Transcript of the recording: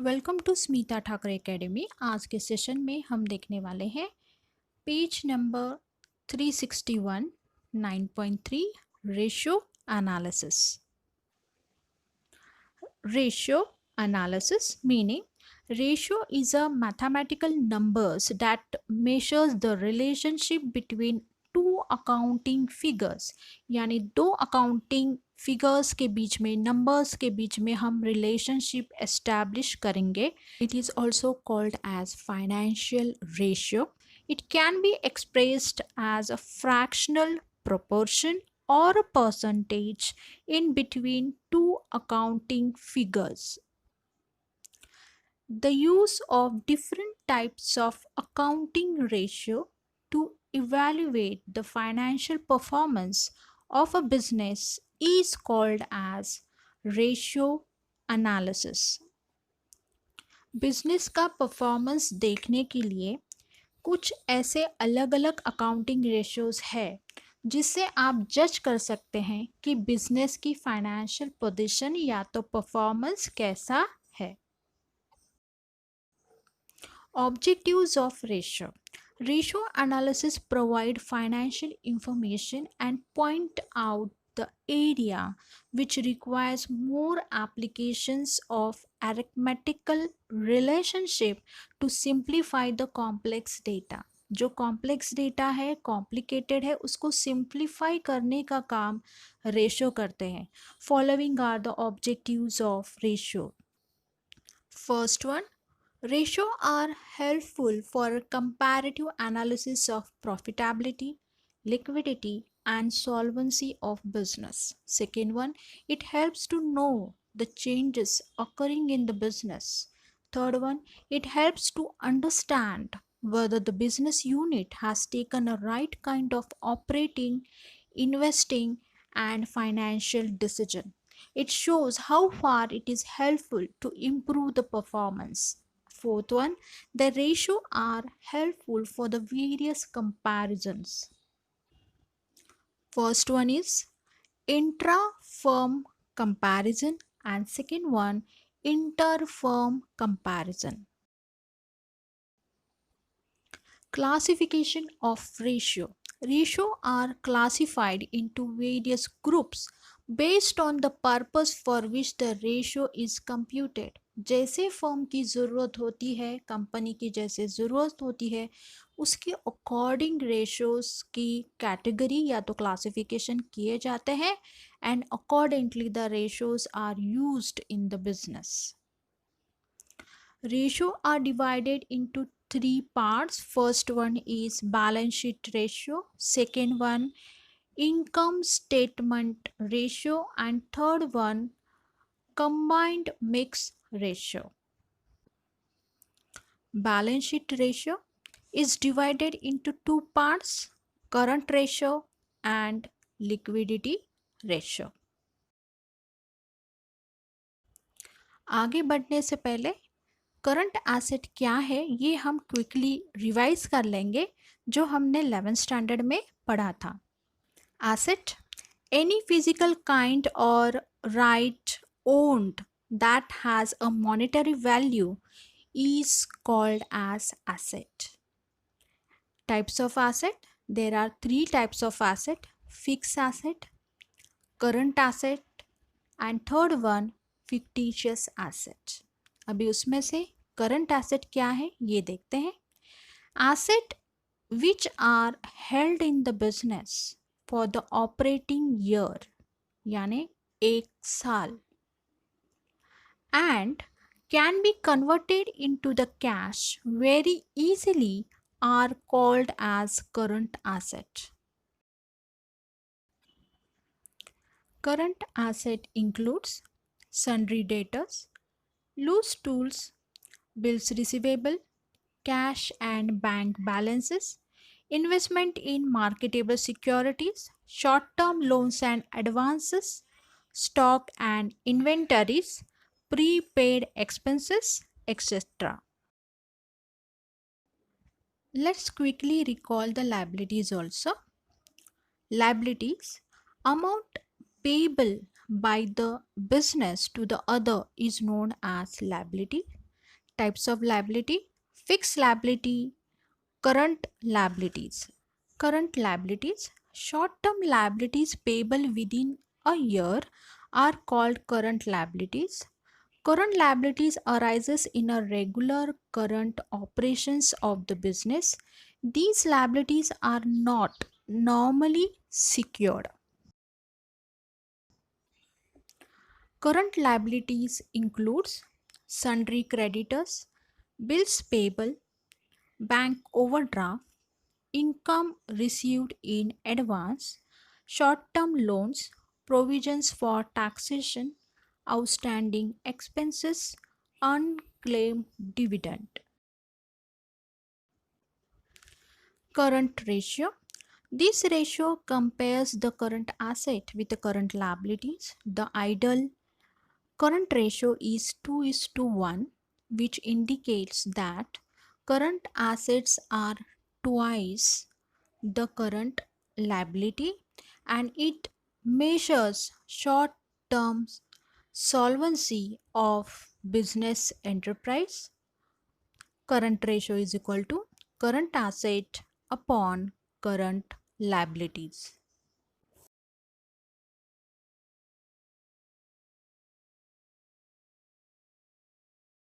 Welcome to Smita Thackeray academy. आज के session में हम देखने वाले हैं page number 361 9.3 ratio analysis. Ratio analysis meaning ratio is a mathematical numbers that measures the relationship between two accounting figures। यानी दो अकाउंटिंग फिगर्स के बीच में, नंबर्स के बीच में हम रिलेशनशिप एस्टैब्लिश करेंगे। It is also called as financial ratio. It can be expressed as a fractional proportion or a percentage in between two accounting figures. The use of different types of accounting ratio to evaluate the financial performance of a business is called as ratio analysis. Business का performance देखने के लिए कुछ ऐसे अलग अलग accounting ratios है जिससे आप जज कर सकते हैं कि बिजनेस की फाइनेंशियल पोजीशन या तो परफॉर्मेंस कैसा है। Objectives of ratio. Ratio analysis provide financial information and point out the area which requires more applications of arithmetical relationship to simplify the complex data। जो कॉम्प्लेक्स डेटा है, complicated है, उसको simplify करने का काम रेशियो करते हैं। Following are the objectives of ratio. First one, ratio are helpful for comparative analysis of profitability, liquidity, and solvency of business. Second one, it helps to know the changes occurring in the business. Third one, it helps to understand whether the business unit has taken a right kind of operating, investing, and financial decision. It shows how far it is helpful to improve the performance. Fourth one, the ratio are helpful for the various comparisons. First one is intra-firm comparison and second one inter-firm comparison. Classification of ratio. Ratio are classified into various groups based on the purpose for which the ratio is computed. जैसे firm की ज़रूरत होती है, company की जैसे ज़रूरत होती है, उसके अकॉर्डिंग रेशियोज की कैटेगरी या तो क्लासिफिकेशन किए जाते हैं and accordingly the ratios are used in the business. Ratio are divided into three parts. First one is balance sheet ratio, second one income statement ratio, and third one combined mix ratio. Balance sheet ratio is divided into two parts, current ratio and liquidity ratio. आगे बढ़ने से पहले current asset क्या है ये हम quickly revise कर लेंगे जो हमने 11th स्टैंडर्ड में पढ़ा था। एसेट, एनी फिजिकल काइंड और right owned that has a monetary value is called as asset. Types of asset, there are three types of asset: fixed asset, current asset and third one fictitious asset. अभी उसमें से current asset क्या है ये देखते हैं। Asset which are held in the business for the operating year यानी एक साल and can be converted into the cash very easily are called as current asset. Current asset includes sundry debtors, loose tools, bills receivable, cash and bank balances, investment in marketable securities, short-term loans and advances, stock and inventories, prepaid expenses, etc. Let's quickly recall the liabilities also. Liabilities, amount payable by the business to the other is known as liability. Types of liability: fixed liability, current liabilities. Current liabilities, short term liabilities payable within a year, are called current liabilities. Current liabilities arises in a regular current operations of the business. These liabilities are not normally secured. Current liabilities includes sundry creditors, bills payable, bank overdraft, income received in advance, short-term loans, provisions for taxation, outstanding expenses, unclaimed dividend. Current ratio. This ratio compares the current asset with the current liabilities. The ideal current ratio is 2 is to 1, which indicates that current assets are twice the current liability, and it measures short term solvency of business enterprise. Current ratio is equal to current asset upon current liabilities.